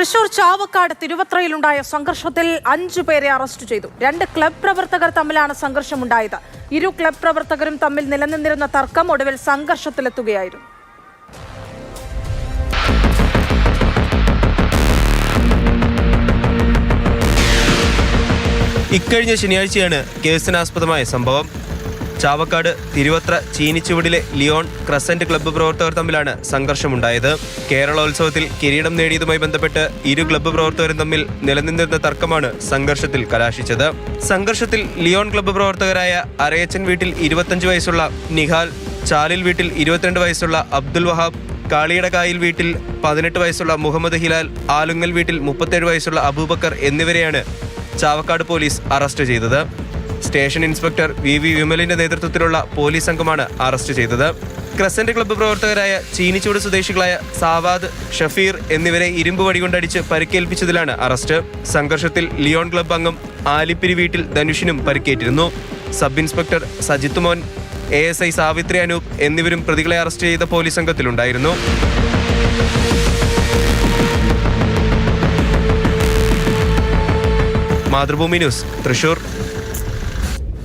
തൃശൂർ ചാവക്കാട് തിരുവത്രയിലുണ്ടായ സംഘർഷത്തിൽ 5 പേരെ അറസ്റ്റ് ചെയ്തു. 2 ക്ലബ് പ്രവർത്തകർ തമ്മിലാണ് സംഘർഷമുണ്ടായത്. ഇരു ക്ലബ് പ്രവർത്തകരും തമ്മിൽ നിലനിന്നിരുന്ന തർക്കം ഒടുവിൽ സംഘർഷത്തിലെത്തുകയായിരുന്നു. ഇക്കഴിഞ്ഞ ശനിയാഴ്ചയാണ് കേസിനാസ്പദമായ സംഭവം. ചാവക്കാട് തിരുവത്ര ചീനിച്ചുവടിലെ ലിയോൺ ക്രസന്റ് ക്ലബ്ബ് പ്രവർത്തകർ തമ്മിലാണ് സംഘർഷമുണ്ടായത്. കേരളോത്സവത്തിൽ കിരീടം നേടിയതുമായി ബന്ധപ്പെട്ട് ഇരു ക്ലബ്ബ് പ്രവർത്തകരും തമ്മിൽ നിലനിന്നിരുന്ന തർക്കമാണ് സംഘർഷത്തിൽ കലാശിച്ചത്. സംഘർഷത്തിൽ ലിയോൺ ക്ലബ്ബ് പ്രവർത്തകരായ അരയച്ചൻ വീട്ടിൽ 25 വയസ്സുള്ള നിഹാൽ, ചാലിൽ വീട്ടിൽ 22 വയസ്സുള്ള അബ്ദുൽ വഹാബ്, കാളിയടകായിൽ വീട്ടിൽ 18 വയസ്സുള്ള മുഹമ്മദ് ഹിലാൽ, ആലുങ്ങൽ വീട്ടിൽ 37 വയസ്സുള്ള അബൂബക്കർ എന്നിവരെയാണ് ചാവക്കാട് പോലീസ് അറസ്റ്റ് ചെയ്തത്. സ്റ്റേഷൻ ഇൻസ്പെക്ടർ വി വിമലിന്റെ നേതൃത്വത്തിലുള്ള പോലീസ് സംഘമാണ് അറസ്റ്റ് ചെയ്തത്. ക്രസന്റ് ക്ലബ്ബ് പ്രവർത്തകരായ ചീനിച്ചൂട് സ്വദേശികളായ സാവാദ്, ഷഫീർ എന്നിവരെ ഇരുമ്പ് വടികൊണ്ടടിച്ച് പരിക്കേൽപ്പിച്ചതിലാണ് അറസ്റ്റ്. സംഘർഷത്തിൽ ലിയോൺ ക്ലബ്ബ് അംഗം ആലിപ്പിരി വീട്ടിൽ ധനുഷിനും പരിക്കേറ്റിരുന്നു. സബ് ഇൻസ്പെക്ടർ സജിത്ത് മോൻ, ASI സാവിത്രി അനൂപ് എന്നിവരും പ്രതികളെ അറസ്റ്റ് ചെയ്ത പോലീസ് സംഘത്തിലുണ്ടായിരുന്നു. മാതൃഭൂമി ന്യൂസ്, തൃശൂർ.